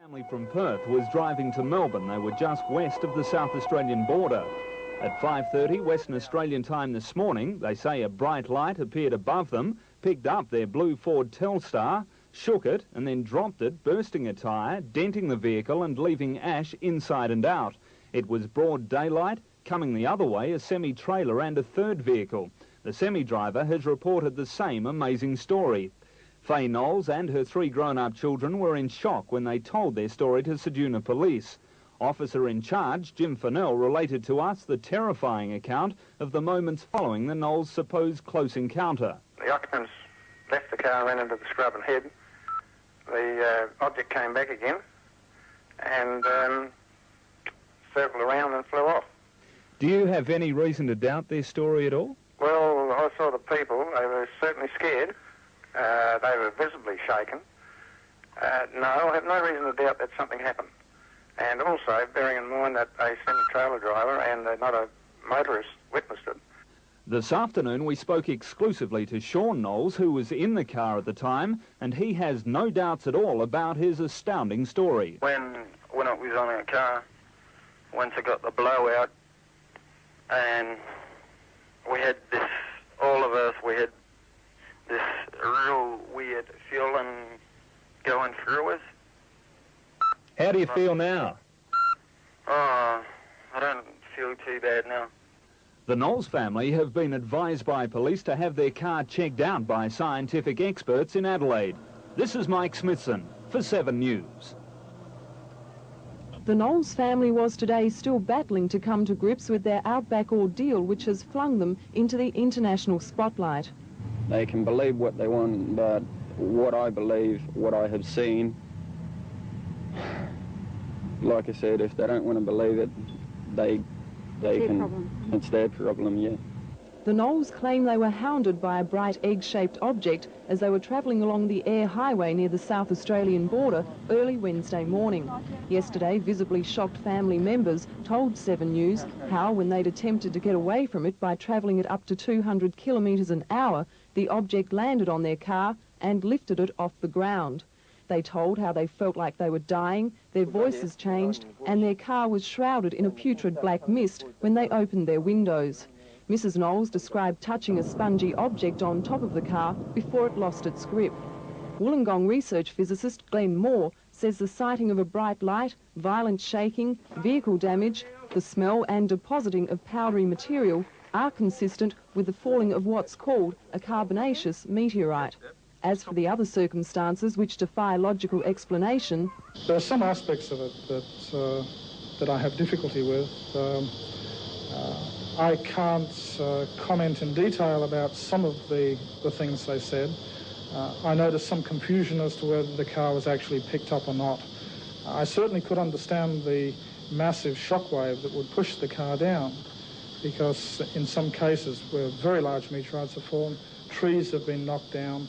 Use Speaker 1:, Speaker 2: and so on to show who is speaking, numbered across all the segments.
Speaker 1: Family from Perth was driving to Melbourne. They were just west of the South Australian border. At 5:30 Western Australian time this morning, they say a bright light appeared above them, picked up their blue Ford Telstar, shook it and then dropped it, bursting a tyre, denting the vehicle and leaving ash inside and out. It was broad daylight. Coming the other way, a semi-trailer and a third vehicle. The semi-driver has reported the same amazing story. Faye Knowles and her 3 grown-up children were in shock when they told their story to Ceduna Police. Officer in charge, Jim Fennell, related to us the terrifying account of the moments following the Knowles' supposed close encounter.
Speaker 2: The occupants left the car, ran into the scrub and hid. The object came back again and circled around and flew off.
Speaker 1: Do you have any reason to doubt their story at all?
Speaker 2: Well, I saw the people. They were certainly scared. They were visibly shaken. No, I have no reason to doubt that something happened. And also, bearing in mind that a semi-trailer driver and not a motorist witnessed it.
Speaker 1: This afternoon we spoke exclusively to Sean Knowles, who was in the car at the time, and he has no doubts at all about his astounding story.
Speaker 3: When it was on our car, once I got the blowout, and we had this, all of us, we had this real weird feeling going through us.
Speaker 1: How do you feel now?
Speaker 3: Oh, I don't feel too bad now.
Speaker 1: The Knowles family have been advised by police to have their car checked out by scientific experts in Adelaide. This is Mike Smithson for 7 News.
Speaker 4: The Knowles family was today still battling to come to grips with their outback ordeal, which has flung them into the international spotlight.
Speaker 5: They can believe what they want, but what I believe, what I have seen, like I said, if they don't want to believe it, they can. It's their problem, yeah.
Speaker 4: The Knowles claim they were hounded by a bright egg-shaped object as they were travelling along the air highway near the South Australian border early Wednesday morning. Yesterday, visibly shocked family members told 7 News how, when they'd attempted to get away from it by travelling at up to 200 kilometres an hour, the object landed on their car and lifted it off the ground. They told how they felt like they were dying, their voices changed, and their car was shrouded in a putrid black mist when they opened their windows. Mrs. Knowles described touching a spongy object on top of the car before it lost its grip. Wollongong research physicist Glenn Moore says the sighting of a bright light, violent shaking, vehicle damage, the smell and depositing of powdery material are consistent with the falling of what's called a carbonaceous meteorite. As for the other circumstances which defy logical explanation...
Speaker 6: There are some aspects of it that I have difficulty with. I can't comment in detail about some of the things they said. I noticed some confusion as to whether the car was actually picked up or not. I certainly could understand the massive shockwave that would push the car down, because in some cases where very large meteorites have fallen, trees have been knocked down,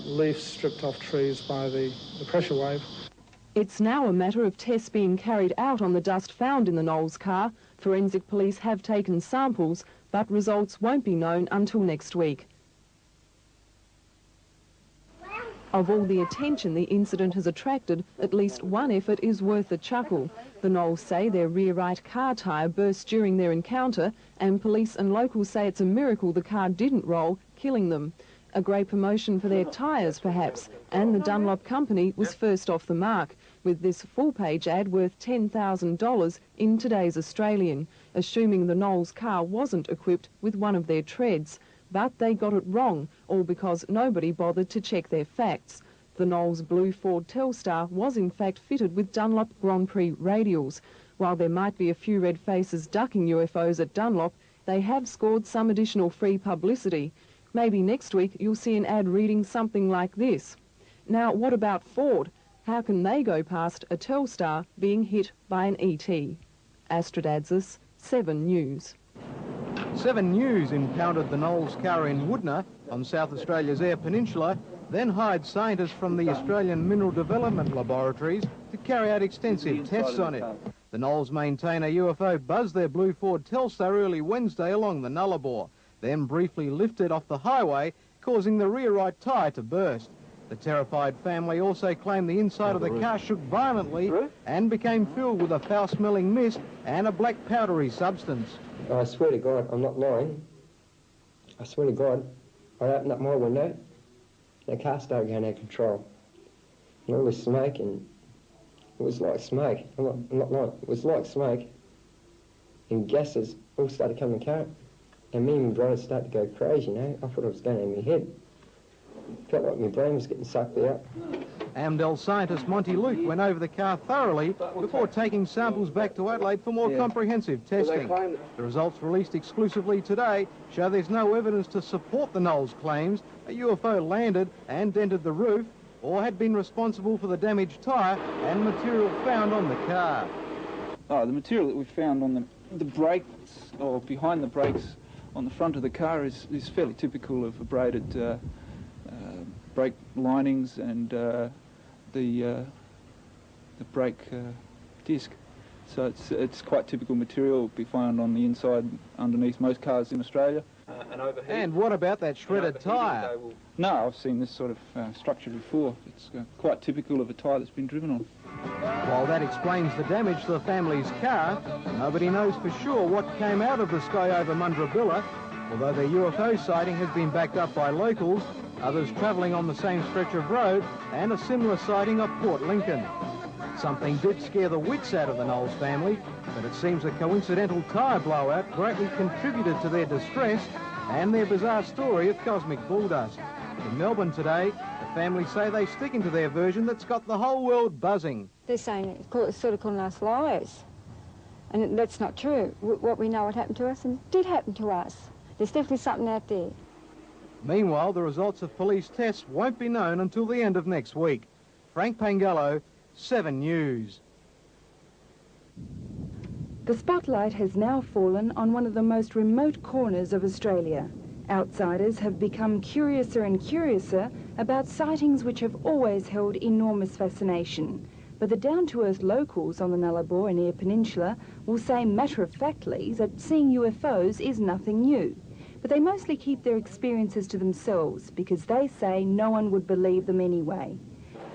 Speaker 6: leaves stripped off trees by the pressure wave.
Speaker 4: It's now a matter of tests being carried out on the dust found in the Knowles car. Forensic police have taken samples, but results won't be known until next week. Of all the attention the incident has attracted, at least one effort is worth a chuckle. The Knowles say their rear right car tyre burst during their encounter, and police and locals say it's a miracle the car didn't roll, killing them. A great promotion for their tyres, perhaps, and the Dunlop company was first off the mark, with this full-page ad worth $10,000 in today's Australian, assuming the Knowles car wasn't equipped with one of their treads. But they got it wrong, all because nobody bothered to check their facts. The Knowles blue Ford Telstar was in fact fitted with Dunlop Grand Prix radials. While there might be a few red faces ducking UFOs at Dunlop, they have scored some additional free publicity. Maybe next week you'll see an ad reading something like this. Now, what about Ford? How can they go past a Telstar being hit by an ET? Astrodadzis, 7 News.
Speaker 7: 7 News encountered the Knowles car in Woodner on South Australia's Eyre Peninsula, then hired scientists from the Australian Mineral Development Laboratories to carry out extensive tests on it. The Knowles maintain a UFO buzzed their blue Ford Telstar early Wednesday along the Nullarbor, then briefly lifted off the highway, causing the rear right tyre to burst. The terrified family also claimed the inside of the car shook violently and became filled with a foul-smelling mist and a black powdery substance.
Speaker 8: I swear to God, I'm not lying. I swear to God, I opened up my window, the car started going out of control. And all this smoke, and it was like smoke. I'm not lying. It was like smoke. And gases all started coming in the car. And me and my brother started to go crazy, you know. I thought I was going in my head. Felt like my brain was getting sucked out.
Speaker 7: Amdel scientist Monty Luke went over the car thoroughly before taking samples back to Adelaide for more comprehensive testing. The results released exclusively today show there's no evidence to support the Knowles claims a UFO landed and dented the roof or had been responsible for the damaged tyre and material found on the car.
Speaker 5: Oh, the material that we found on the brakes, or behind the brakes on the front of the car is fairly typical of abraded brake linings and the brake disc. So it's quite typical material be found on the inside underneath most cars in Australia.
Speaker 7: And what about that shredded tyre?
Speaker 5: No, I've seen this sort of structure before. It's quite typical of a tyre that's been driven on.
Speaker 7: While that explains the damage to the family's car, nobody knows for sure what came out of the sky over Mundrabilla. Although their UFO sighting has been backed up by locals, others travelling on the same stretch of road, and a similar sighting of Port Lincoln. Something did scare the wits out of the Knowles family, but it seems a coincidental tyre blowout greatly contributed to their distress and their bizarre story of cosmic bulldust. In Melbourne today, the family say they're sticking to their version that's got the whole world buzzing.
Speaker 9: They're saying, sort of calling us liars, and that's not true. What we know what happened to us, and did happen to us. There's definitely something out there.
Speaker 7: Meanwhile, the results of police tests won't be known until the end of next week. Frank Pangallo, 7 News.
Speaker 10: The spotlight has now fallen on one of the most remote corners of Australia. Outsiders have become curiouser and curiouser about sightings which have always held enormous fascination. But the down-to-earth locals on the Nullarbor and Eyre Peninsula will say matter-of-factly that seeing UFOs is nothing new. But they mostly keep their experiences to themselves because they say no one would believe them anyway.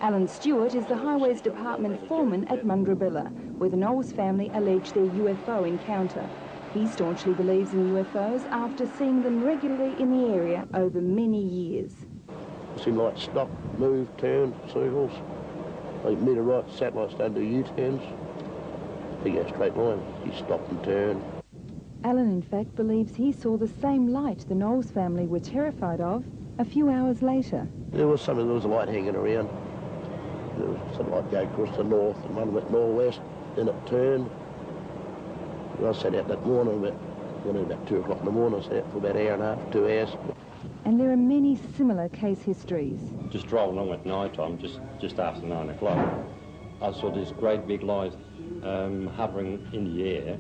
Speaker 10: Alan Stewart is the Highways Department foreman at Mundrabilla, where the Knowles family allege their UFO encounter. He staunchly believes in UFOs after seeing them regularly in the area over many years.
Speaker 11: It seemed like stop, move, turn, circles. Like meteorite satellites don't do U-turns. They go straight line. You stop and turn.
Speaker 10: Alan, in fact, believes he saw the same light the Knowles family were terrified of a few hours later.
Speaker 11: There was a light hanging around. There was some light going across the north, and one went northwest, then it turned. I sat out that morning, about 2 o'clock in the morning. I sat out for about an hour and a half, 2 hours.
Speaker 10: And there are many similar case histories.
Speaker 12: Just driving along at night time, just after 9 o'clock, I saw this great big light hovering in the air.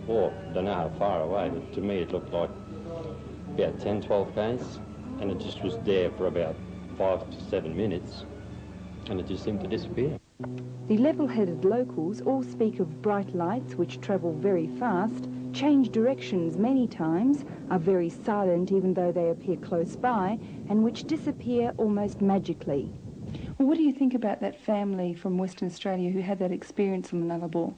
Speaker 12: Or, I don't know how far away, but to me it looked like about 10, 12 k's, and it just was there for about 5 to 7 minutes, and it just seemed to disappear.
Speaker 10: The level-headed locals all speak of bright lights which travel very fast, change directions many times, are very silent even though they appear close by, and which disappear almost magically. Well, what do you think about that family from Western Australia who had that experience on the Nullarbor?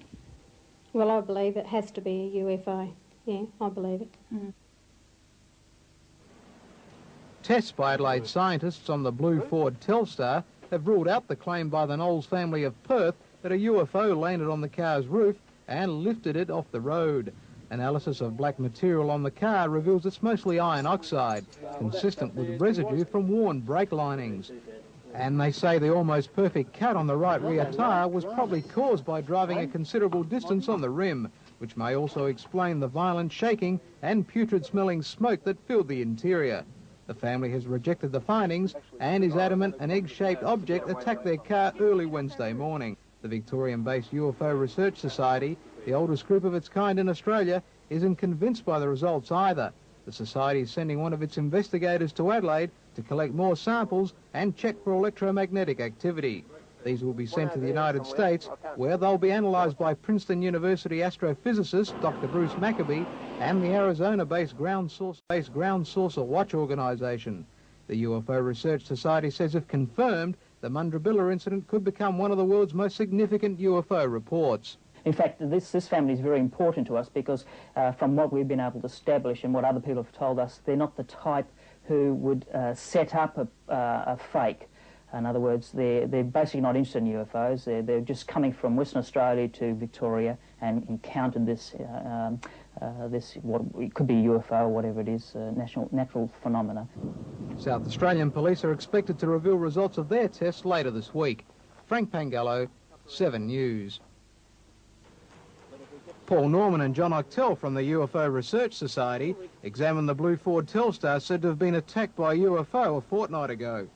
Speaker 13: Well, I believe it has to be a UFO. Yeah, I believe it.
Speaker 7: Tests by Adelaide scientists on the blue Ford Telstar have ruled out the claim by the Knowles family of Perth that a UFO landed on the car's roof and lifted it off the road. Analysis of black material on the car reveals it's mostly iron oxide, consistent with residue from worn brake linings. And they say the almost perfect cut on the right rear tyre was probably caused by driving a considerable distance on the rim, which may also explain the violent shaking and putrid-smelling smoke that filled the interior. The family has rejected the findings and is adamant an egg-shaped object attacked their car early Wednesday morning. The Victorian-based UFO Research Society, the oldest group of its kind in Australia, isn't convinced by the results either. The Society is sending one of its investigators to Adelaide to collect more samples and check for electromagnetic activity. These will be sent to the United States, where they'll be analysed by Princeton University astrophysicist Dr. Bruce Maccabee and the Arizona-based Ground Saucer Watch Organisation. The UFO Research Society says if confirmed, the Mundrabilla incident could become one of the world's most significant UFO reports.
Speaker 14: In fact, this family is very important to us because from what we've been able to establish and what other people have told us, they're not the type who would set up a fake. In other words, they're basically not interested in UFOs. They're just coming from Western Australia to Victoria and encountered this, what it could be UFO or whatever it is, natural phenomena.
Speaker 7: South Australian police are expected to reveal results of their tests later this week. Frank Pangallo, 7 News. Paul Norman and John Octel from the UFO Research Society examined the blue Ford Telstar said to have been attacked by a UFO a fortnight ago.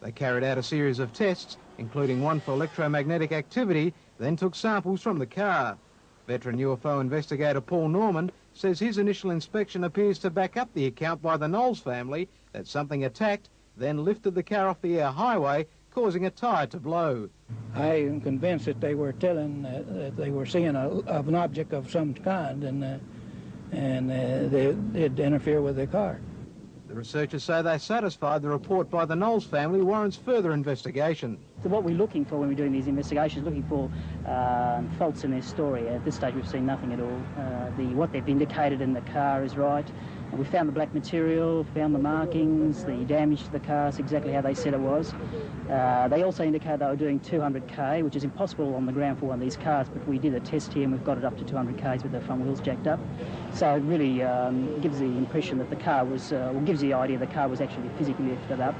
Speaker 7: They carried out a series of tests, including one for electromagnetic activity, then took samples from the car. Veteran UFO investigator Paul Norman says his initial inspection appears to back up the account by the Knowles family that something attacked, then lifted the car off the air highway, causing a tyre to blow.
Speaker 15: I am convinced that they were telling that they were seeing an object of some kind, and they'd interfere with their car.
Speaker 7: The researchers say they're satisfied the report by the Knowles family warrants further investigation.
Speaker 14: So what we're looking for when we're doing these investigations, looking for faults in their story. At this stage we've seen nothing at all. What they've indicated in the car is right. We found the black material, found the markings, the damage to the car, it's exactly how they said it was. They also indicated they were doing 200k, which is impossible on the ground for one of these cars, but we did a test here and we've got it up to 200k's with the front wheels jacked up. So it really gives the impression that the car was, or gives the idea the car was actually physically lifted up.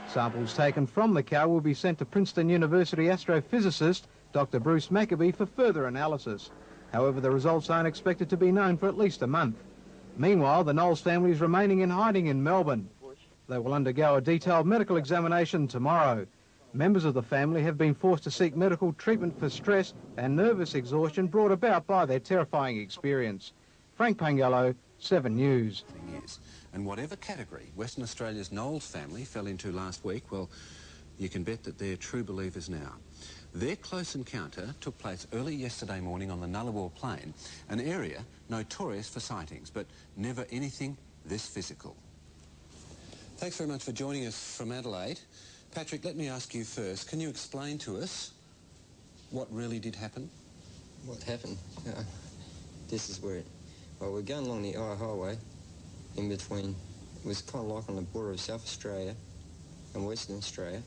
Speaker 7: Samples taken from the car will be sent to Princeton University astrophysicist Dr. Bruce Maccabee for further analysis. However, the results aren't expected to be known for at least a month. Meanwhile, the Knowles family is remaining in hiding in Melbourne. They will undergo a detailed medical examination tomorrow. Members of the family have been forced to seek medical treatment for stress and nervous exhaustion brought about by their terrifying experience. Frank Pangallo, 7 News.
Speaker 16: And whatever category Western Australia's Knowles family fell into last week, well, you can bet that they're true believers now. Their close encounter took place early yesterday morning on the Nullarbor Plain, an area notorious for sightings, but never anything this physical. Thanks very much for joining us from Adelaide. Patrick, let me ask you first, can you explain to us what really did happen?
Speaker 17: What happened? This is where well, we're going along the highway in between, it was kind of like on the border of South Australia and Western Australia.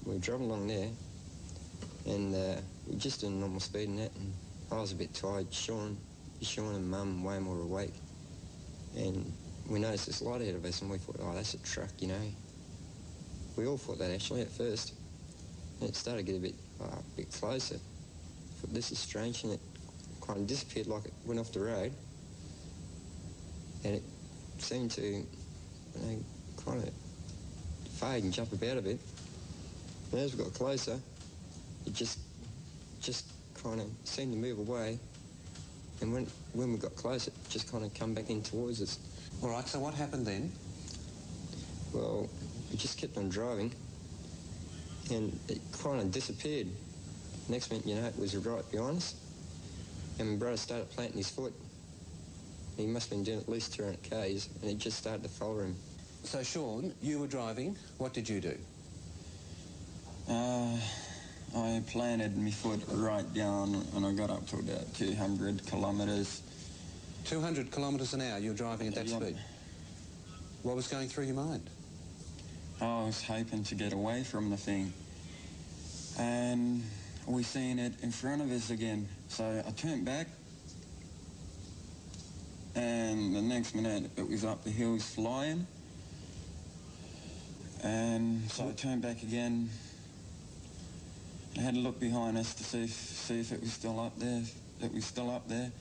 Speaker 17: We were driving along there, and we were just doing normal speed and that, and I was a bit tired. Sean and Mum way more awake, and we noticed this light ahead of us, and we thought, oh, that's a truck, you know. We all thought that actually at first, and it started to get a bit closer. I thought, this is strange, and it kind of disappeared like it went off the road, and it seemed to, you know, kind of fade and jump about a bit. And as we got closer, it just kind of seemed to move away, and when we got closer, it just kind of come back in towards us.
Speaker 16: All right, so what happened then?
Speaker 17: Well, we just kept on driving, and it kind of disappeared. Next minute, you know, it was right behind us, and my brother started planting his foot. He must have been doing at least 200 k's, and it just started to follow him.
Speaker 16: So, Sean, you were driving. What did you do?
Speaker 18: I planted my foot right down, and I got up to about 200 kilometres.
Speaker 16: 200 kilometres an hour, you were driving at that speed? What was going through your mind?
Speaker 18: I was hoping to get away from the thing. And we seen it in front of us again. So I turned back, and the next minute it was up the hills flying. And so I turned back again. I had to look behind us to see if it was still up there. It was still up there.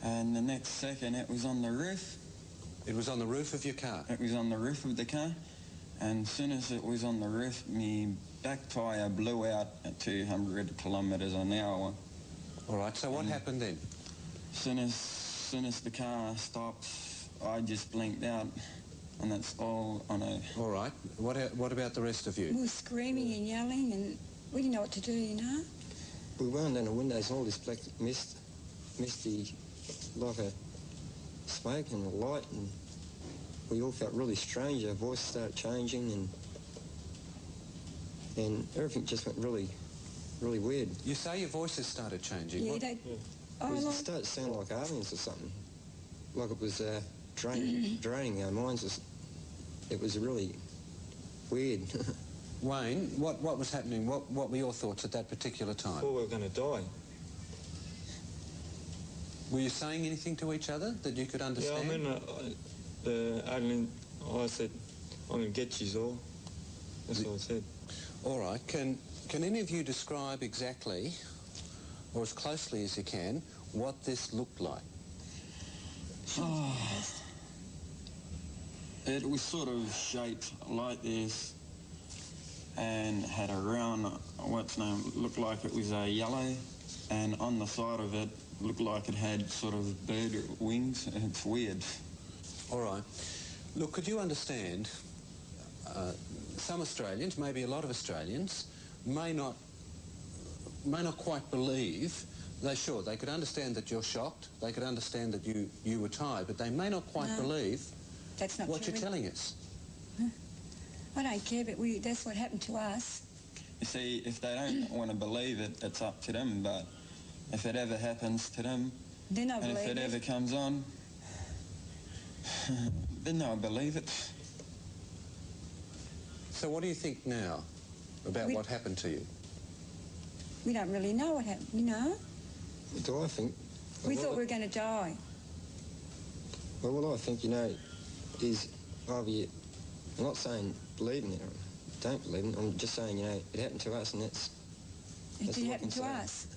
Speaker 18: And the next second it was on the roof.
Speaker 16: It was on the roof of your car?
Speaker 18: It was on the roof of the car. And as soon as it was on the roof, my back tyre blew out at 200 kilometres an hour.
Speaker 16: All right, so what happened then?
Speaker 18: As soon as the car stopped, I just blinked out, and that's all I know.
Speaker 16: All right, what about the rest of you?
Speaker 19: We were screaming and yelling, and we didn't know what to do, you know.
Speaker 17: We wound down the windows, all this black misty, like a smoke and a light, and we all felt really strange. Our voice started changing, and everything just went really weird.
Speaker 16: You say your voices started changing?
Speaker 19: Yeah,
Speaker 16: What?
Speaker 17: It started to sound like aliens or something. Like it was draining our minds. It was really weird.
Speaker 16: Wayne, what was happening? What were your thoughts at that particular time?
Speaker 20: I thought we were going to die.
Speaker 16: Were you saying anything to each other that you could understand?
Speaker 20: Yeah, I mean, the alien, I said, I'm going to get you all. That's what I said.
Speaker 16: All right. Can any of you describe exactly, or as closely as you can, what this looked like?
Speaker 18: It was sort of shaped like this and had a round, looked like it was a yellow, and on the side of it looked like it had sort of bird wings. It's weird.
Speaker 16: All right. Look, could you understand, some Australians, maybe a lot of Australians, may not quite believe. They could understand that you're shocked, they could understand that you were tired, but they may not quite believe
Speaker 19: that's not
Speaker 16: what
Speaker 19: true.
Speaker 16: you're telling us.
Speaker 19: I don't care, but that's what happened to us.
Speaker 18: You see, if they don't want to believe it, it's up to them, but if it ever happens to them,
Speaker 19: then I
Speaker 18: and if it ever comes on, then they'll believe it.
Speaker 16: So what do you think now about what happened to you?
Speaker 19: We don't really know what happened, you know?
Speaker 17: What do I think?
Speaker 19: We thought we were going to die.
Speaker 17: Well, what I think, you know, is I'm not saying believe in it or don't believe in it. I'm just saying, you know, it happened to us, and that's
Speaker 19: It did
Speaker 17: all I
Speaker 19: happen
Speaker 17: can
Speaker 19: to
Speaker 17: say.
Speaker 19: us.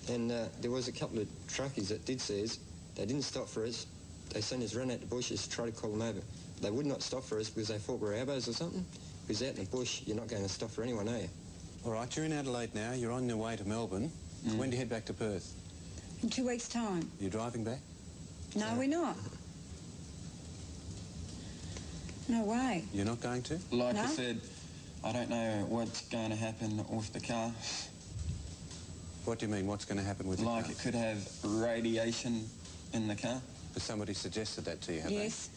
Speaker 17: And there was a couple of truckies that did see us. They didn't stop for us. They sent us run out the bushes to try to call them over. They would not stop for us because they thought we were abos or something. Because out in the bush, you're not going to stop for anyone, are you?
Speaker 16: All right, you're in Adelaide now. You're on your way to Melbourne. When do you head back to Perth?
Speaker 19: In 2 weeks' time.
Speaker 16: You're driving back?
Speaker 19: No, we're not. No way.
Speaker 16: You're not going to?
Speaker 18: Like I said, I don't know what's going to happen with the car.
Speaker 16: What do you mean, what's going to happen with the car?
Speaker 18: Like it could have radiation in the car.
Speaker 16: But somebody suggested that to you, haven't
Speaker 19: Yes.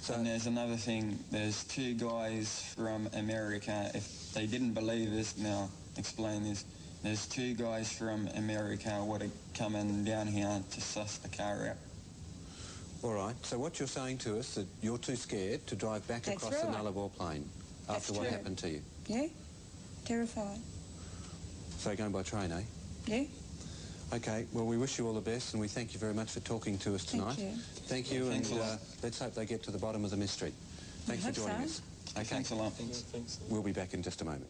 Speaker 18: So, and there's another thing. There's 2 guys from America. If they didn't believe this, now explain this. There's 2 guys from America what are coming down here to suss the car out.
Speaker 16: All right, so what you're saying to us that you're too scared to drive back
Speaker 19: That's
Speaker 16: across the
Speaker 19: right.
Speaker 16: Nullarbor Plain after what
Speaker 19: true.
Speaker 16: happened to you?
Speaker 19: Yeah? Terrified.
Speaker 16: So you're going by train, eh?
Speaker 19: Yeah?
Speaker 16: Okay, well, we wish you all the best, and we thank you very much for talking to us tonight.
Speaker 19: Thank you.
Speaker 16: Thank you,
Speaker 18: Thanks
Speaker 16: and
Speaker 18: a lot.
Speaker 16: let's hope they get to the bottom of the mystery. Thanks for
Speaker 19: hope
Speaker 16: joining
Speaker 19: so.
Speaker 16: us. Okay.
Speaker 18: Thanks a lot. Thanks.
Speaker 16: We'll be back in just a moment.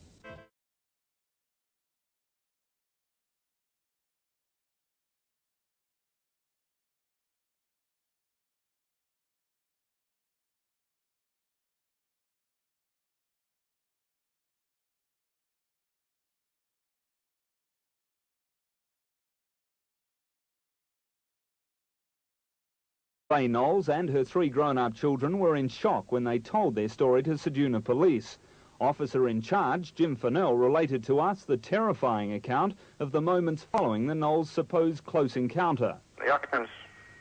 Speaker 1: Knowles and her 3 grown-up children were in shock when they told their story to Ceduna Police. Officer in charge, Jim Fennell, related to us the terrifying account of the moments following the Knowles' supposed close encounter.
Speaker 2: The occupants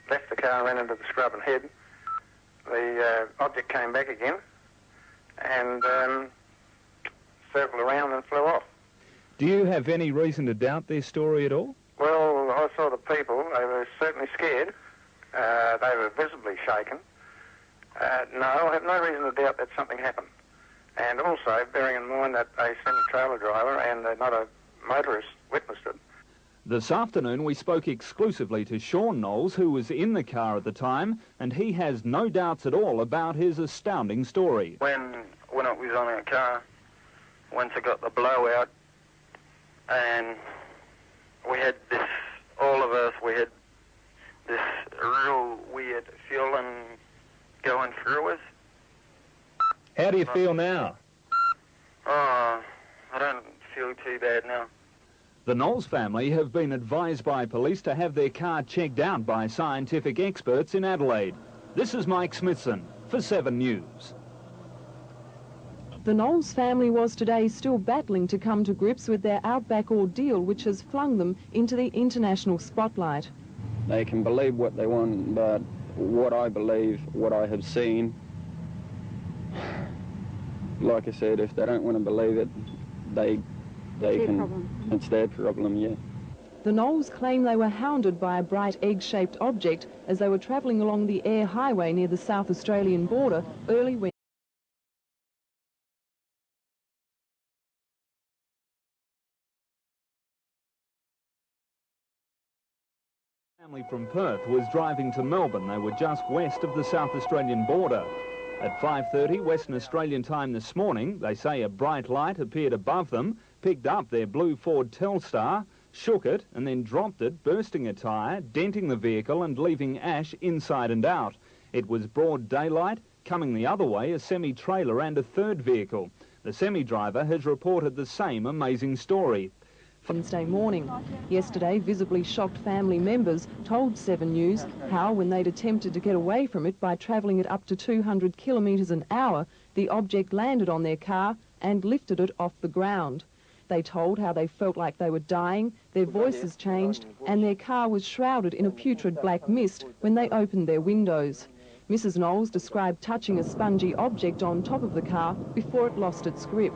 Speaker 2: left the car, ran into the scrub and hid. The object came back again and circled around and flew off.
Speaker 1: Do you have any reason to doubt their story at all?
Speaker 2: Well, I saw the people. They were certainly scared. They were visibly shaken. No, I have no reason to doubt that something happened. And also, bearing in mind that a semi-trailer driver and another motorist witnessed it.
Speaker 1: This afternoon we spoke exclusively to Sean Knowles, who was in the car at the time, and he has no doubts at all about his astounding story.
Speaker 3: When it was on our car, once it got the blowout, and we had this, all of us, we had this real weird feeling going through us.
Speaker 1: How do you feel now?
Speaker 3: Oh, I don't feel too bad now.
Speaker 1: The Knowles family have been advised by police to have their car checked out by scientific experts in Adelaide. This is Mike Smithson for 7 News.
Speaker 4: The Knowles family was today still battling to come to grips with their outback ordeal, which has flung them into the international spotlight.
Speaker 21: They can believe what they want, but what I believe, what I have seen. Like I said, if they don't want to believe it, they can. It's their problem, yeah.
Speaker 4: The Knowles claim they were hounded by a bright egg-shaped object as they were travelling along the air highway near the South Australian border early Wednesday.
Speaker 1: Family from Perth was driving to Melbourne. They were just west of the South Australian border. At 5:30 Western Australian time this morning, they say a bright light appeared above them, picked up their blue Ford Telstar, shook it and then dropped it, bursting a tyre, denting the vehicle and leaving ash inside and out. It was broad daylight. Coming the other way, a semi-trailer and a third vehicle. The semi-driver has reported the same amazing story.
Speaker 4: Wednesday morning. Yesterday, visibly shocked family members told 7 News how, when they'd attempted to get away from it by travelling at up to 200 kilometres an hour, the object landed on their car and lifted it off the ground. They told how they felt like they were dying, their voices changed, and their car was shrouded in a putrid black mist when they opened their windows. Mrs. Knowles described touching a spongy object on top of the car before it lost its grip.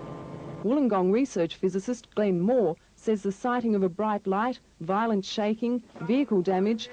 Speaker 4: Wollongong research physicist Glenn Moore says the sighting of a bright light, violent shaking, vehicle damage